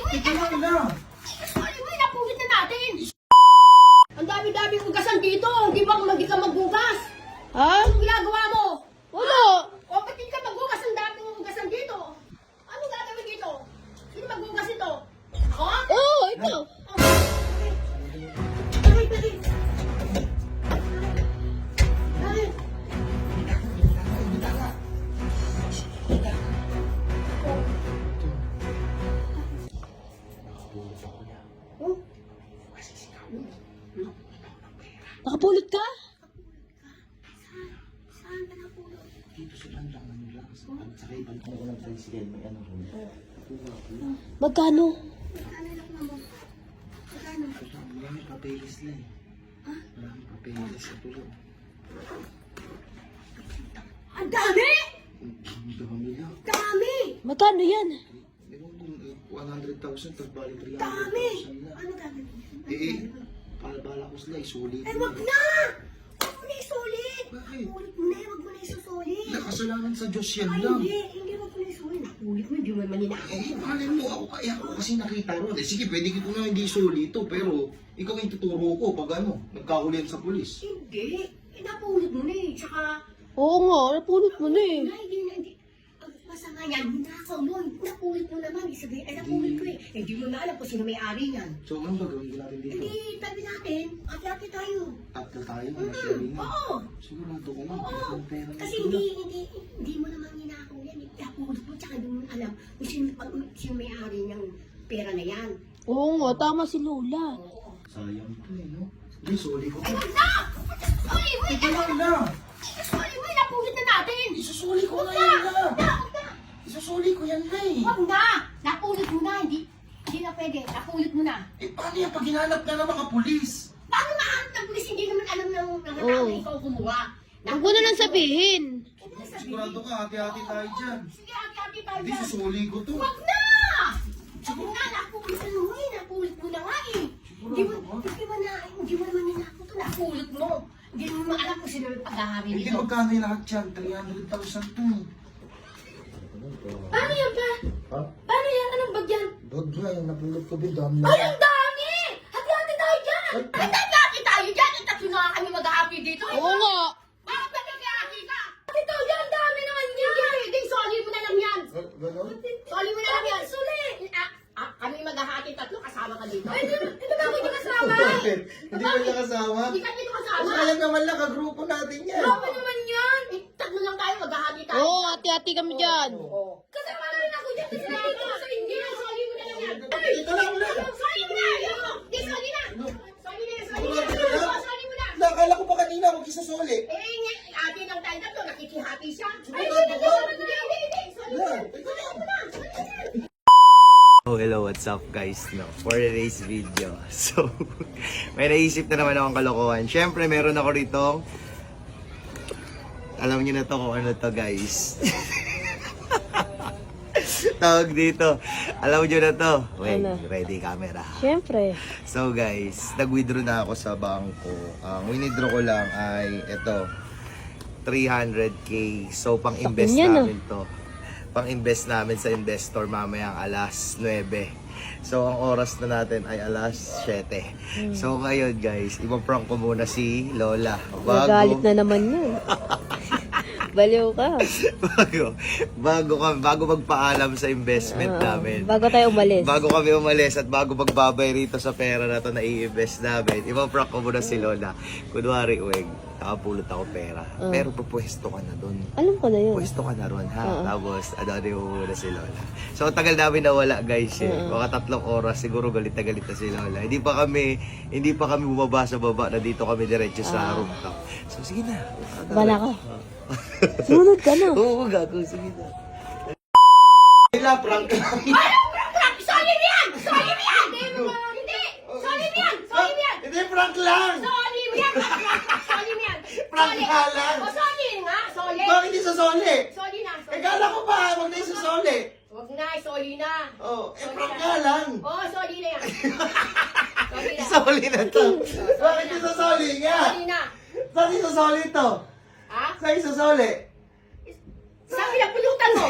Ito na. Sorry mo, inapulit na natin. Ang dami-daming hugasan dito. Di ba kung hindi ka magbugas? Ha? Anong ginagawa mo? Wala. O, ba't hindi ka magbugas? Ang daming hugasan dito. Anong gagawin dito? Sino magbugas ito? Ako? Oo, ito. Bakit? Nakapulot ka? Saan ka napulot? Dito sa bandang Manila. Sa ibang ko lang sa isigan. May ano rin. Magkano? Ano lang mo? Magkano? Maraming papeles na eh. Maraming papeles sa tulo. Ang dami! Ang dami lang. Dami! Magkano yan? Ewan ko, 100,000 tapos bali 300,000 Dami! na. Ano gagawin? Bala ko sila, isulit Eh, mo. wag na! Wag mo na isulit! Bakit? Ulit mo na, wag mo na isusulit. Nakasalanan sa Diyos yan Ay, lang. hindi wag mo na isulit. Nakulit mo, hindi mo naman ninakaw. Malin mo, ako kasi nakita ron. Sige, pwede ko na hindi isulit to, pero ikaw yung tuturo ko pag nagkahulihan sa pulis. Hindi. Napulit mo na eh. Tsaka, Oo nga, napulot mo na eh. hindi. Ang masama yan, ninakaw mo. Napulit mo naman. Sabi, napulit ko eh. Hindi mo na alam kung sino may-ari yan. So, anong gagawin natin dito? Hindi, tabi natin. Ate tayo. Tatlo tayo, sharing na. Oo. Sigurado ko na, Oo. ang pera Kasi hindi mo naman ninakaw yan. Napulit mo, tsaka hindi mo alam kung sino may-ari ng pera na yan. Oo nga, tama si Lola. Sayang to eh, no? Hindi, sorry ko. Ay, wag na! Sorry, wait! Ito lang na! Sorry, wait! Napulit na natin! Isusuli ko Wag na na! yan na! Wag na! Wag na! Isusuli ko yan na eh! Wag na! Napulit mo na! Hindi na pwede. Napulit mo na. Eh, paano yan pag hinanap na ng mga pulis? Paano mahanap ng pulis? Hindi naman alam ng mga tao na ikaw kumuha. Huwag mo na lang sabihin. Huwag mo na sabihin. Sigurado ka, hati-hati tayo dyan. Sige, hati-hati tayo Hindi, dyan. susuli ko to. Wag na! Wag na! Napulit na mo eh. Napulit mo na nga eh. Hindi mo naman ninako to. Napulit mo. Hindi mo naman alam kung sino yung paghahari Hindi, nito. magkano yung lahat yan? 300,000 to. Paano yan pa? Ha? Paano yan? Anong bag yan? Bag nga, yung napulot ko bidam Ay, ang dami! Hati-hati tayo dyan! Ay, hati-hati tayo dyan! Ang tatlo na nga kami mag-happy dito. Oo nga. Bakit ba mag-happy ka? Hati tayo dyan! Ang dami naman yan! Hindi, soli mo na lang yan! Ganon? Soli mo na lang yan! Soli! Kami mag-hahati tatlo, kasama ka dito. Ay, hindi ba ako hindi kasama? Hindi ba niya kasama? Hindi ka dito kasama. Sayang naman lang, kagrupo natin yan. Grabe naman yan! Tatlo lang tayo, mag-hahati tayo. Oo, hati-hati kami dyan. Oo. Kasama na rin ako dyan. Kasama ko sa inyo. Soli mo na lang yan. Ay, Ito lang na. soli mo na! Hindi, soli na! Soli na, soli na! Soli mo na! Nakala ko pa kanina, mag-isasoli. Ate lang tayo tatlo, nakikihati siya. Ay, Sigurado hindi, ba? hindi. Soli mo na! Yan, ito lang. Soli mo na! Soli mo na! Oh, hello, what's up guys, no? For today's video. So, may naisip na naman akong kalokohan. Siyempre, meron ako rito. Alam niyo na to kung ano to, guys. Tawag dito. Alam niyo na to. Wait, Ano? ready camera. Siyempre. So guys, nag-withdraw na ako sa bangko. Ang withdraw ko lang ay ito, 300k. So, pang-invest Sakin yan, namin to. Pang-invest namin sa investor mamayang alas 9. So, ang oras na natin ay alas 7. So, ngayon guys, ipaprank ko muna si Lola. Nagalit na naman yun. Baliw ka. bago magpaalam sa investment namin. Bago tayo umalis. Bago kami umalis at bago magbabay rito sa pera na to na i-invest namin, ipaprank ko muna si Lola. Kunwari, uweg, nakapulot ako pera. Pero pupwesto ka na dun. Alam ko na yun. Pwesto ka na ron, ha? Tapos, ano yung muna si Lola. So, ang tagal namin nawala, guys, eh. Mga 3 oras, siguro galit na si Lola. Hindi pa kami bumaba sa baba na dito kami diretso sa rooftop. So, sige na. Bala ka. Sunod ka na. Oo, gago, sige na. Kailan, prank lang. Soli mo yan! Soli mo yan! Hindi! Soli mo yan! Soli mo yan! Hindi, prank lang. Soli mo yan! Soli mo yan! Prank Soli. nga lang. O, soli nga! Soli! Bakit hindi sasoli? Soli na! Eh, kala ko pa, huwag na isasoli. Huwag na, soli na! Oh, prank nga lang. Oo, soli na yan! Soli na! Isoli na to. Bakit isasoli nga? Soli na! Saan isasoli to? Ha? Saan isasoli? Saan pinapulutan mo?